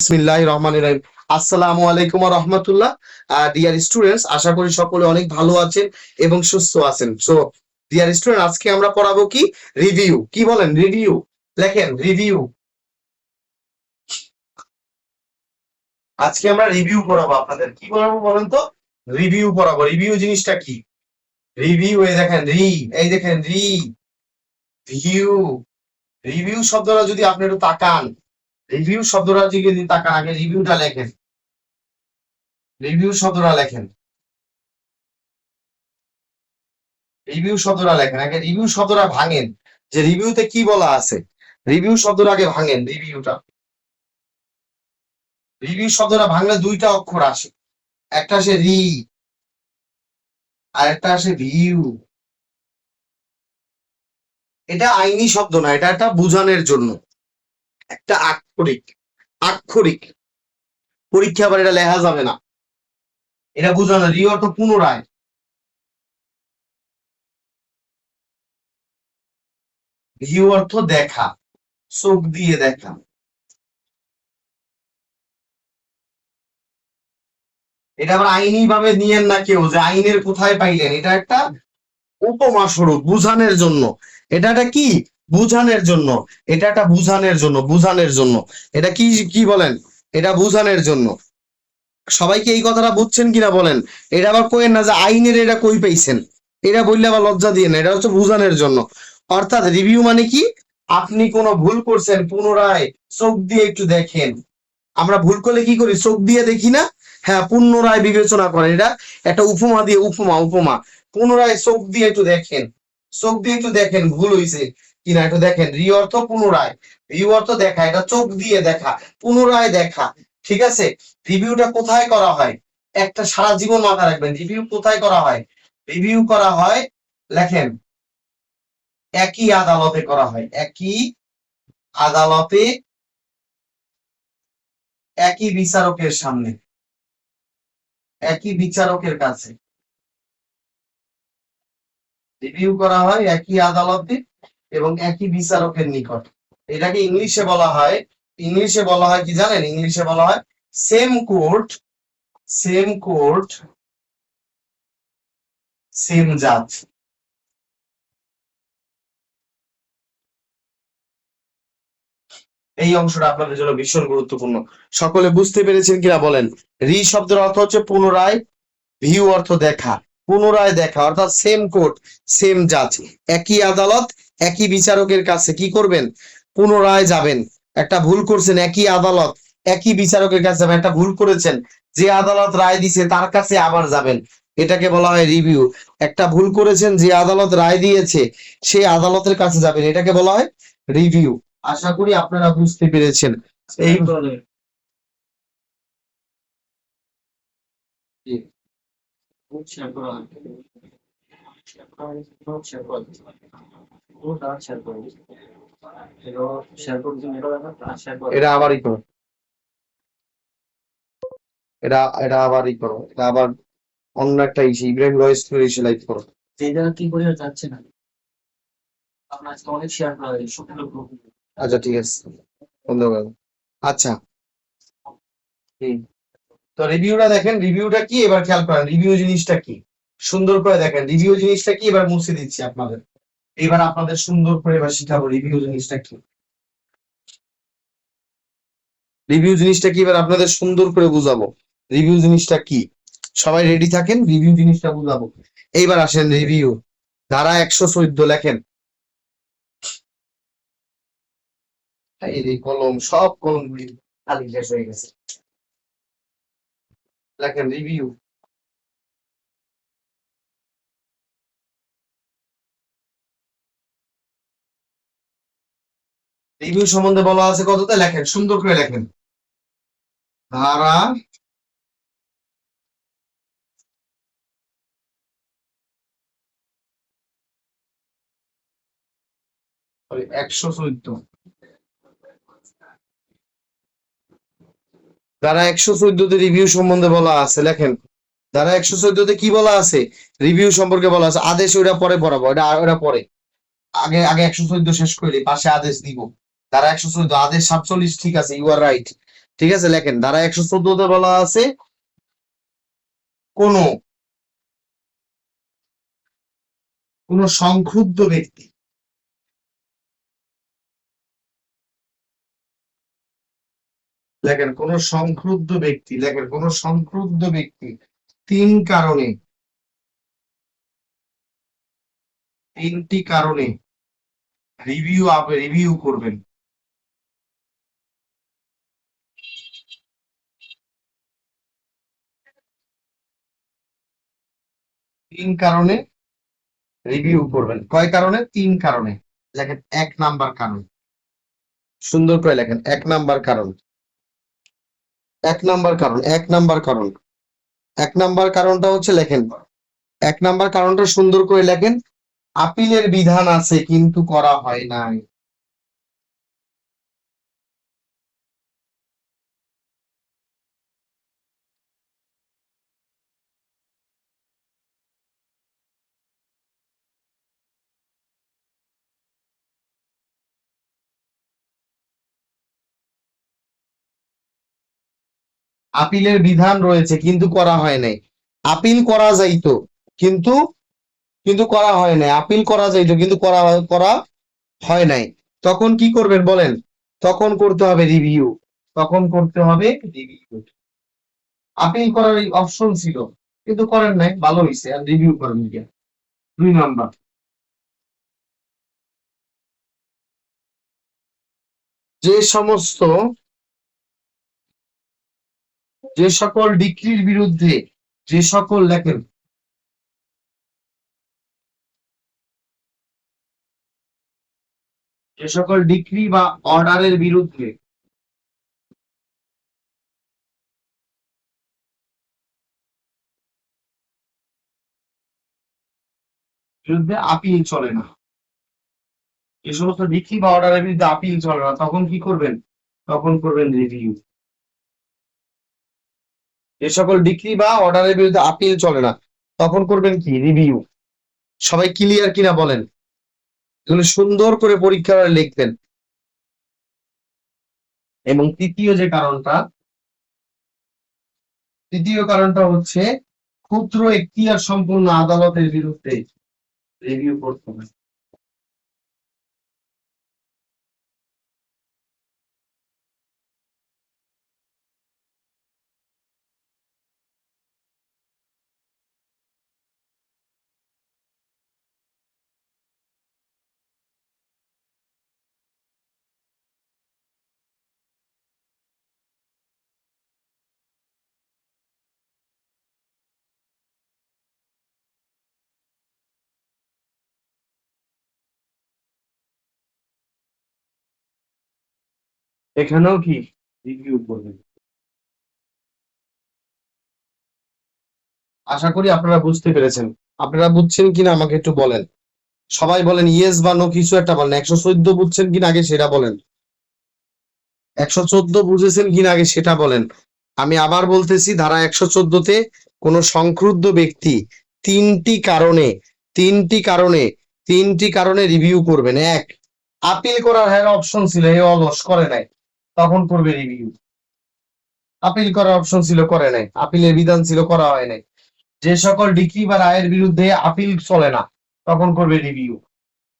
বিসমিল্লাহির রহমানির রহিম। আসসালামু আলাইকুম ওয়া রাহমাতুল্লাহ। ডিয়ার স্টুডেন্টস, আশা করি সকলে অনেক ভালো আছেন এবং সুস্থ আছেন। সো ডিয়ার স্টুডেন্ট, আজকে আমরা পড়াবো কি? রিভিউ। কি বলেন? রিভিউ। লেখেন রিভিউ। আজকে আমরা রিভিউ পড়াবো আপনাদের। কি পড়াবো বলেন তো? রিভিউ পড়াবো। রিভিউ জিনিসটা কি? রিভিউ, এই দেখেন এই দেখেন ভিউ। রিভিউ শব্দটা যদি আপনি একটু তাকান, রিভিউ শব্দটা যদি তাকান, আগে রিভিউটা লেখেন। রিভিউ শব্দটা লেখেন। রিভিউ শব্দটা লেখেন, আগে রিভিউ শব্দটা ভাঙেন, যে রিভিউতে কি বলা আছে। রিভিউ শব্দটা আগে ভাঙেন। রিভিউ শব্দটা ভাঙলে দুইটা অক্ষর আসে, একটা আসে আর একটা আসে ভিউ। এটা আইনি শব্দ না, এটা একটা বুঝানোর জন্য, একটা আক্ষরিক। আক্ষরিক পরীক্ষা আবার এটা লেখা যাবে না, এটা বুঝানো। অর্থ পুনরায়, ভিউ অর্থ দেখা, চোখ দিয়ে দেখা। এটা আবার আইনি ভাবে নিয়েন না কেউ, যে আইনের কোথায় পাইলেন। এটা একটা উপমা স্বরূপ, বুঝানোর জন্য। এটা একটা কি? বুঝানোর জন্য। এটা একটা বুঝানোর জন্য। এটা কি কি বলেন? এটা বুঝানোর জন্য। সবাইকে এই কথাটা বুঝছেন কিনা বলেন? এটা আবার কইেন না যে আইনের এটা কই পাইছেন, এটা বললে আবার লজ্জা দিয়ে না। এটা হচ্ছে বুঝানোর জন্য। অর্থাৎ রিভিউ মানে কি? আপনি কোনো ভুল করছেন, পুনরায় চোখ দিয়ে একটু দেখেন। আমরা ভুল করলে কি করি? চোখ দিয়ে দেখি না? হ্যাঁ, পুনরায় বিবেচনা করেন। এটা একটা উপমা দিয়ে, উপমা। পুনরায় চোখ দিয়ে একটু দেখেন, ভুল হয়েছে কিনা একটু দেখেন। অর্থ পুনরায়, ভিউ অর্থ দেখা। এটা চোখ দিয়ে দেখা, পুনরায় দেখা। ঠিক আছে? রিভিউটা কোথায় করা হয়? একটা সারা জীবন মাথায় রাখবেন। রিভিউ কোথায় করা হয়? রিভিউ করা হয়, লেখেন, একই আদালতে করা হয়। একই আদালতে, একই বিচারকের সামনে, একই বিচারকের কাছে রিভিউ করা হয়, একই আদালতে এবং একই বিচারকের নিকট। এটাকে ইংলিশে বলা হয় কি জানেন? ইংলিশে বলা হয় সেম কোর্ট, সেম জাজ। এই অংশটা আপনাদের জন্য ভীষণ গুরুত্বপূর্ণ। সকলে বুঝতে পেরেছেন কিনা বলেন? শব্দের অর্থ হচ্ছে পুনরায়, ভিউ অর্থ দেখা, পুনরায় দেখা। অর্থাৎ সেম কোর্ট, সেম জাজ, একই আদালত, একই বিচারকের কাছে কি করবেন? পুনরায় যাবেন। একটা ভুল করছেন, একই আদালত, একই বিচারকের কাছে যাবেন। একটা ভুল করেছেন, যে আদালত রায় দিছে তার কাছে আবার যাবেন। এটাকে বলা হয় রিভিউ। একটা ভুল করেছেন, যে আদালত রায় দিয়েছে সেই আদালতের কাছে যাবেন। এটাকে বলা হয় রিভিউ। আশা করি আপনারা বুঝতে পেরেছেন। এই এটা আবারই করো, এটা আবারই করো, এটা আবার অন্য একটা ইস্যু। ইব্রাহিম রয়েস লাইভ করো। আচ্ছা, ঠিক আছে, বন্ধ করো। আচ্ছা, তো রিভিউটা দেখেন। রিভিউটা কি এবার খেয়াল করেন। রিভিউ জিনিসটা কি? সুন্দর করে দেখেন রিভিউ জিনিসটা কি। এবার মুছে দিচ্ছি আপনাদের। এবার আপনাদের সুন্দর করে এবার শিখাবো রিভিউ জিনিসটা কি। রিভিউ জিনিসটা কি এবার আপনাদের সুন্দর করে বুঝাবো। রিভিউ জিনিসটা কি? সবাই রেডি থাকেন, রিভিউ জিনিসটা বুঝাবো। এইবার আসেন রিভিউ। ধারা 114 লেখেন। এই কলম, সব কলমগুলি খালি শেষ হয়ে গেছে। লেখেন রিভিউ। রিভিউ সম্বন্ধে বলা আছে কততে? লেখেন, সুন্দর করে লেখেন। ধারা 114। ধারা 114তে রিভিউ সম্বন্ধে বলা আছে। লেখেন, ধারা 114তে কি বলা আছে? রিভিউ সম্পর্কে বলা আছে। আদেশ ওটা পরে পড়াবো, ওটা পরে। আগে আগে 114 শেষ করে পাশে আদেশ দিব। ধারা 114 আদেশ 47, ঠিক আছে, ইউ আর রাইট। ঠিক আছে, লেখেন ধারা 114তে বলা আছে কোন কোন সংক্ষুব্ধ ব্যক্তি, লেখেন কোন সংক্ষুব্ধ ব্যক্তি, লেখেন কোন সংক্ষুব্ধ ব্যক্তি তিনটি কারণে রিভিউ করবেন। তিন কারণে রিভিউ করবেন। কয় কারণে? তিন কারণে। লেখেন 1 নাম্বার কারণ। সুন্দর করে লেখেন 1 নাম্বার কারণ। 1 নাম্বার কারণ, 1 নাম্বার কারণ, 1 নাম্বার কারণটা হচ্ছে, লেখেন 1 নাম্বার কারণটা সুন্দর করে লেখেন, আপিলের বিধান আছে কিন্তু করা হয় নাই। আপিলের বিধান রয়েছে কিন্তু করা হয় নাই। আপিল করা যাইতো কিন্তু কিন্তু করা হয় নাই। আপিল করা যাইতো কিন্তু করা করা হয় নাই। তখন কি করবেন বলেন? তখন করতে হবে রিভিউ। তখন করতে হবে রিভিউ। আপিল করার অপশন ছিল কিন্তু করেন নাই, ভালো হয়েছে, আর রিভিউ করেন গিয়া। 2 নাম্বার, যে সমস্ত যে সকল ডিক্রির বিরুদ্ধে, যে সকল, লেখেন যে সকল ডিক্রি বা অর্ডারের বিরুদ্ধে আপিল চলে না, যে সমস্ত ডিক্রি বা অর্ডারের বিরুদ্ধে আপিল চলে না, তখন কি করবেন? তখন করবেন রিভিউ। যে সকল ডিক্রি বা অর্ডারের বিরুদ্ধে আপিল চলে না, তখন করবেন কি? রিভিউ। সবাই ক্লিয়ার কিনা বলেন? এগুলো সুন্দর করে পরীক্ষা লিখবেন। এবং তৃতীয় কারণটা হচ্ছে ক্ষুদ্র এখতিয়ার সম্পূর্ণ আদালতের বিরুদ্ধে রিভিউ করতে হবে। এখানেও কি রিভিউ করবেন। আশা করি আপনারা বুঝতে পেরেছেন। আপনারা বুঝছেন কিনা আমাকে একটু বলেন। সবাই বলেন ইয়েস বা নো, কিছু একটা বলেন। 114 বুঝছেন কিনা আগে সেটা বলেন। 114 বুঝেছেন কিনা আগে সেটা বলেন। আমি আবার বলতেছি, ধারা 114তে কোন সংক্ষুব্ধ ব্যক্তি তিনটি কারণে তিনটি কারণে তিনটি কারণে রিভিউ করবেন। এক, আপিল করার অপশন ছিল, এ অলস করে নাই, তখন করবে রিভিউ। আপিল করার অপশন ছিল, করে নাই। আপিলের বিধান ছিল, করা হয় নাই। যে সকল ডিক্রি বা রায়ের বিরুদ্ধে আপিল চলে না, তখন করবে রিভিউ।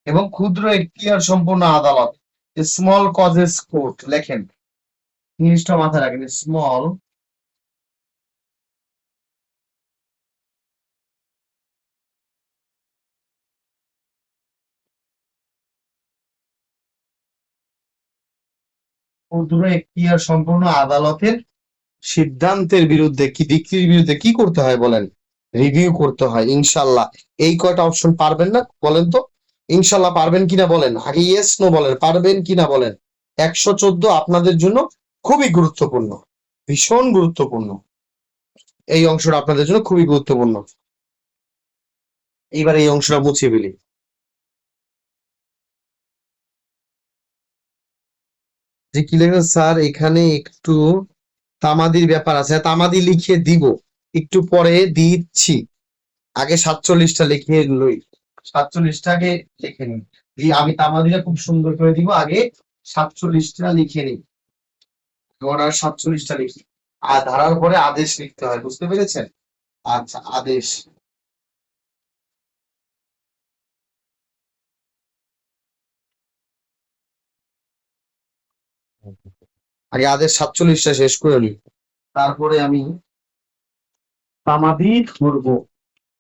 এবং ক্ষুদ্র এখতিয়ার সম্পন্ন আদালত, স্মল কজেস কোর্ট, লেখেন জিনিসটা মাথায় রাখেন, স্মল ক্ষুদ্র এখতিয়ার সম্পন্ন আদালতের সিদ্ধান্তের বিরুদ্ধে, কি ডিক্রির বিরুদ্ধে কি করতে হয় বলেন? রিভিউ করতে হয়। ইনশাল্লাহ এই কয়টা অপশন পারবেন না বলেন তো? ইনশাল্লাহ পারবেন কিনা বলেন? আগে ইয়েস নো বলেন, পারবেন কিনা বলেন? 114 আপনাদের জন্য খুবই গুরুত্বপূর্ণ, ভীষণ গুরুত্বপূর্ণ। এই অংশটা আপনাদের জন্য খুবই গুরুত্বপূর্ণ। এইবার এই অংশটা মুছে ফেলি। যে কি লেখেন স্যার, এখানে একটু তামাদির ব্যাপার আছে। তামাদি লিখে দিব, একটু পরে দিচ্ছি। আগে 47টা লিখে লই, 47টাকে লিখে নিই। আমি তামাদিটা খুব সুন্দর করে দিব, আগে 47টা লিখে নিই। অর্ডার 47টা লিখি। আর ধারার পরে আদেশ লিখতে হয়, বুঝতে পেরেছেন? আচ্ছা, আদেশ। আগে আদেশ 47টা শেষ করে নিই, তারপরে আমি তামাদি ধরবো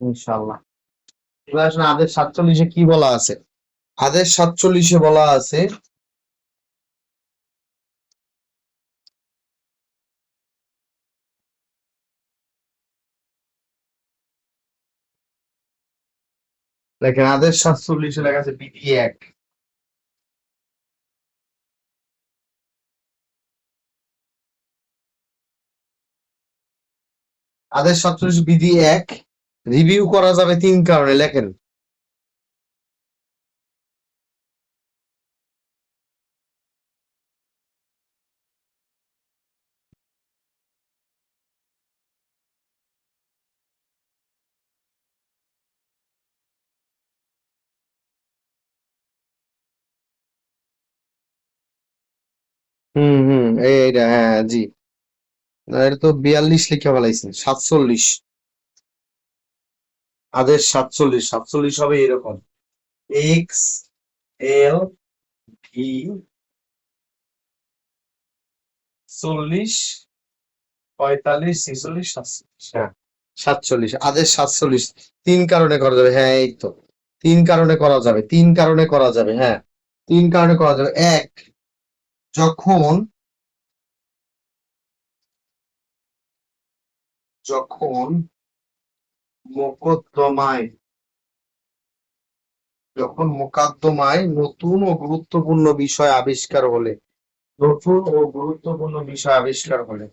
ইনশাল্লাহ। এবার আসলে আদেশ 47-এ কি বলা আছে? আদেশ 47-এ বলা আছে, দেখেন আদেশ 47-এ লেখা আছে বিধি 1। আদেশ 47 বিধি 1 রিভিউ করা যাবে 3 কারণে, লেখেন। হুম, এইটা, হ্যাঁ, জি। না, এটা তো 42 লিখে ফেলাইছেন, 47। আদেশ 47 হবে এরকম, এক্স এল ভি 40 45 46 47। হ্যাঁ, 47, আদেশ 47 3 কারণে করা যাবে, হ্যাঁ এই তো। 3 কারণে করা যাবে, 3 কারণে করা যাবে, হ্যাঁ। 3 কারণে করা যাবে। এক, যখন যখন মোকদ্দমায় মোকদ্দমায় নতুন ও গুরুত্বপূর্ণ বিষয় আবিষ্কার হলে, নতুন ও গুরুত্বপূর্ণ বিষয় আবিষ্কার হলে,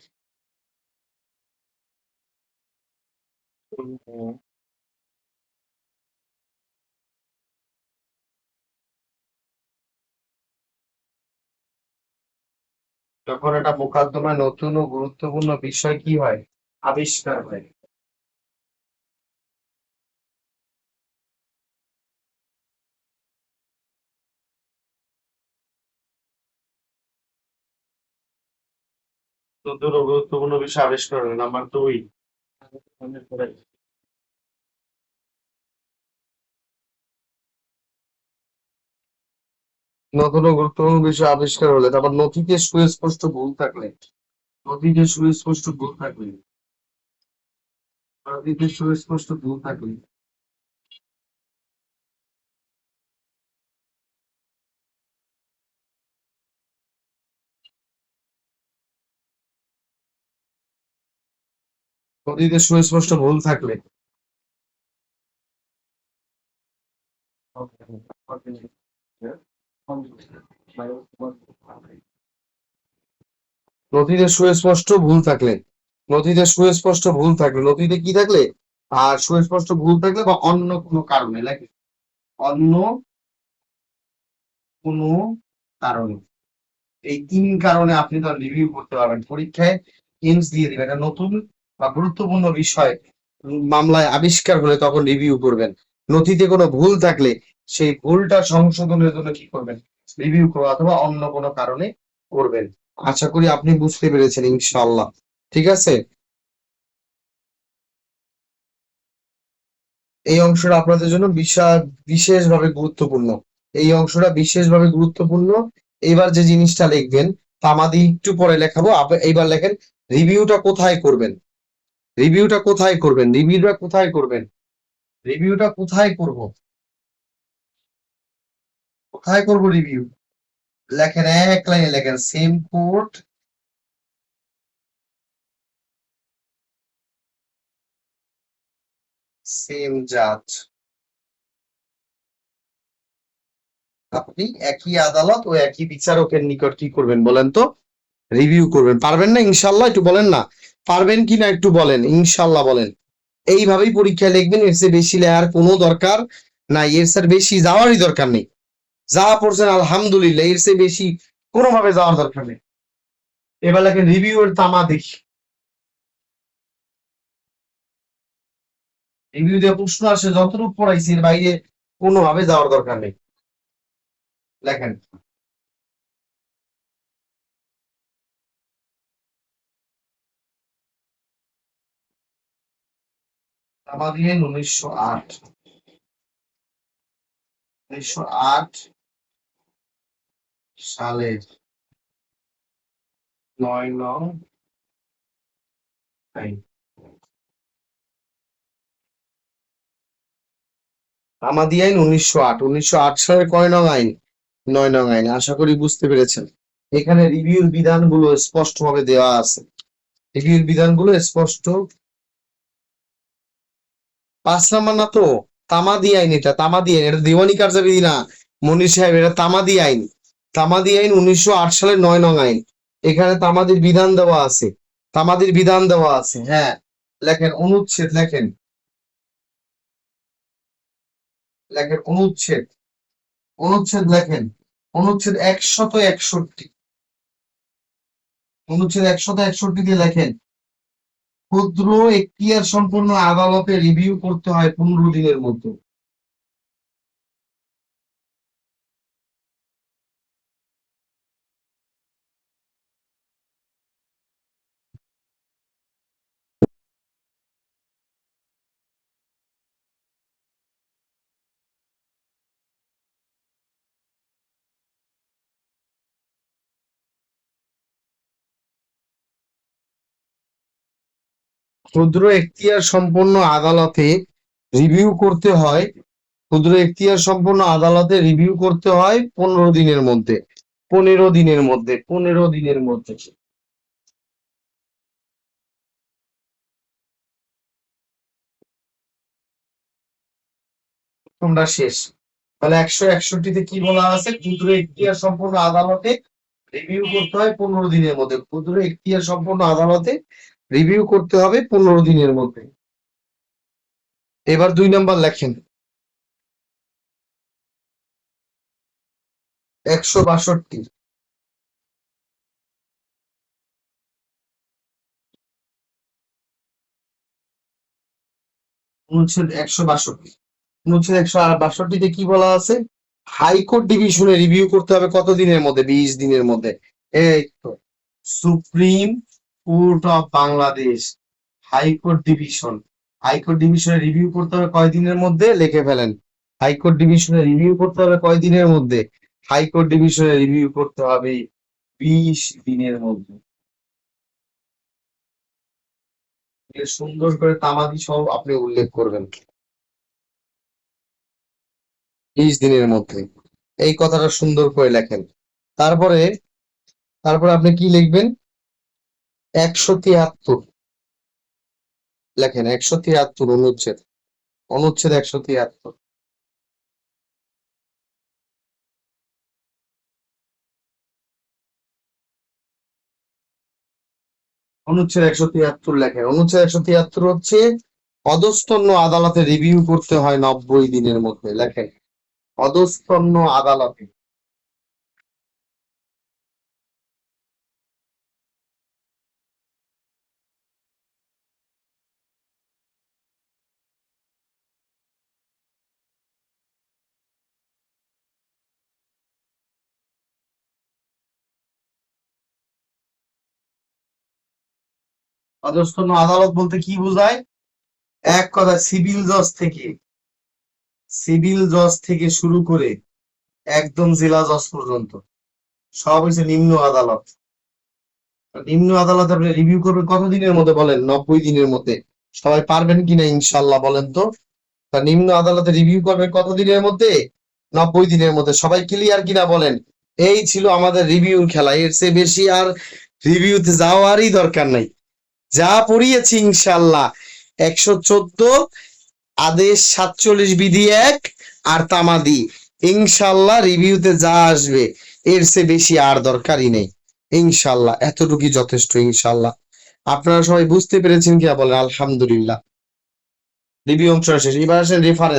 উম, যখন এটা মোকদ্দমায় নতুন ও গুরুত্বপূর্ণ বিষয় কি হয়, আবিষ্কার হয়। নতুন ও গুরুত্বপূর্ণ বিষয় আবিষ্কার হলে, নাম্বার 2। নতুন ও গুরুত্বপূর্ণ বিষয় আবিষ্কার হলে, তারপর নথিতে সুস্পষ্ট ভুল থাকলে, নথিতে সুস্পষ্ট ভুল থাকলে, নথিতে সুস্পষ্ট ভুল থাকলে, নথিতে সুস্পষ্ট ভুল থাকলে, নথিতে সুস্পষ্ট ভুল থাকলে, নথিতে সুস্পষ্ট ভুল থাকলে, নথিতে কি থাকলে, আর সুস্পষ্ট ভুল থাকলে বা অন্য কোনো কারণে, লাগে অন্য কোনো কারণে, এই 3 কারণে আপনি তো রিভিউ করতে পারবেন পরীক্ষায়, হিন্টস দিয়ে দিবেন। এটা নতুন বা গুরুত্বপূর্ণ বিষয় মামলায় আবিষ্কার হলে তখন রিভিউ করবেন। নথিতে কোনো ভুল থাকলে সেই ভুলটা সংশোধনের জন্য কি করবেন, রিভিউ করবেন, অথবা অন্য কোনো কারণে করবেন। আশা করি আপনি বুঝতে পেরেছেন ইনশাআল্লাহ। ঠিক আছে, এই অংশটা আপনাদের জন্য বিশেষভাবে গুরুত্বপূর্ণ। এই অংশটা বিশেষভাবে গুরুত্বপূর্ণ। এবার যে জিনিসটা লিখবেন, তা আমাদের একটু পরে লেখাবো, এইবার লেখেন রিভিউটা কোথায় করবেন, রিভিউটা কোথায় করবেন, রিভিউটা কোথায় করবেন, রিভিউটা কোথায় করব, কোথায় করব রিভিউ, লেখেন, এক লাইনে লেখেন, সেম কোর্ট, সেম জাজ। আপনি একই আদালত ও একই বিচারকের নিকট কি করবেন বলেন তো, রিভিউ করবেন। পারবেন না ইনশাল্লাহ, একটু বলেন না, পারবেন কি না একটু বলেন, ইনশাল্লাহ বলেন। এইভাবেই পরীক্ষা লিখবেন, এর চেয়ে বেশি লেখার কোনো দরকার নাই, এর চেয়ে বেশি যাওয়ারই দরকার নেই। যা পড়ছেন আলহামদুলিল্লাহ, এর চেয়ে বেশি কোনোভাবে যাওয়ার দরকার নেই। এবার লেখেন রিভিউ এর তামা দেখি, রিভিউ দিয়ে প্রশ্ন আসে, যতটুকু পড়াইছি এর বাইরে কোনোভাবে যাওয়ার দরকার নেই। লেখেন তামাদি আইন 1908 সালের 9 নং আইন। তামাদি আইন 1908 সালের কয় নং আইন? 9 নং আইন। আশা করি বুঝতে পেরেছেন। এখানে রিভিউর বিধানগুলো স্পষ্টভাবে দেওয়া আছে। রিভিউর বিধানগুলো স্পষ্ট। 5 নাম্বার না তো, তামাদি আইন, এটা তামাদি আইন, এটা দিওয়ানি কার্যাবিধি না মনির সাহেব, এটা তামাদি আইন। তামাদি আইন 1908 সালের 9 নং আইন। এখানে তামাদির বিধান দেওয়া আছে, তামাদির বিধান দেওয়া আছে। হ্যাঁ, লেখেন অনুচ্ছেদ, লেখেন অনুচ্ছেদ, অনুচ্ছেদ লেখেন, অনুচ্ছেদ 161, অনুচ্ছেদ 161 দিয়ে লেখেন, ক্ষুদ্র এখতিয়ার সম্পন্ন আদালতে রিভিউ করতে হয় 15 দিনের মধ্যে। ক্ষুদ্র এখতিয়ার সম্পন্ন আদালতে রিভিউ করতে হয়, ক্ষুদ্র এখতিয়ার সম্পন্ন আদালতে রিভিউ করতে হয় 15 দিনের মধ্যে, 15 দিনের মধ্যে, 15 দিনের মধ্যে। তোমরা শেষ। তাহলে 161-তে কি বলা আছে? ক্ষুদ্র এখতিয়ার সম্পন্ন আদালতে রিভিউ করতে হয় 15 দিনের মধ্যে। ক্ষুদ্র এখতিয়ার সম্পন্ন আদালতে রিভিউ করতে হবে 15 দিনের মধ্যে। এবার 2 নাম্বার লেখেন, 162, অনুচ্ছেদ 162, অনুচ্ছেদ 162-তে কি বলা আছে? হাইকোর্ট ডিভিশনে রিভিউ করতে হবে কত দিনের মধ্যে? 20 দিনের মধ্যে। এই তো, supreme court of Bangladesh, high court division, high court ডিভিশনে রিভিউ করতে হবে কয় দিনের মধ্যে? লিখে ফেলেন, হাইকোর্ট ডিভিশনে রিভিউ করতে হবে কয় দিনের মধ্যে? হাইকোর্ট ডিভিশনে রিভিউ করতে হবে 20 দিনের মধ্যে। সুন্দর করে তামাদি সহ আপনি উল্লেখ করবেন 20 দিনের মধ্যে, এই কথাটা সুন্দর করে লেখেন। তারপরে তারপরে আপনি কি লিখবেন? 173 লেখেন, 173 অনুচ্ছেদ, অনুচ্ছেদ 173, অনুচ্ছেদ 173 লেখেন। অনুচ্ছেদ 173 হচ্ছে অধস্তন্য আদালতে রিভিউ করতে হয় 90 দিনের মধ্যে। লেখেন, অধস্তন্য আদালতে, অধস্তন্য আদালত বলতে কি বোঝায়? এক কথা, সিভিল জজ থেকে, সিভিল জজ থেকে শুরু করে একদম জেলা জজ পর্যন্ত সব হচ্ছে নিম্ন আদালত। নিম্ন আদালতে আপনি রিভিউ করবেন কত দিনের মধ্যে বলেন? 90 দিনের মধ্যে। সবাই পারবেন কিনা ইনশাল্লাহ বলেন তো? তা নিম্ন আদালতে রিভিউ করবেন কত দিনের মধ্যে? 90 দিনের মধ্যে। সবাই ক্লিয়ার কিনা বলেন? এই ছিল আমাদের রিভিউর খেলা, এর চেয়ে বেশি আর রিভিউতে যাওয়ারই দরকার নাই। যা পড়িয়েছি ইনশাল্লাহ 114 আদেশ 47 বিধি 1 আর তামাদি, ইনশাল্লাহ রিভিউতে যা আসবে এর চেয়ে বেশি আর দরকারই নেই। ইনশাল্লাহ এতটুকুই যথেষ্ট। ইনশাল্লাহ আপনারা সবাই বুঝতে পেরেছেন কি? বলেন আলহামদুলিল্লাহ। রিভিউ অংশ শেষ। এবার আসেন রেফারেন্স।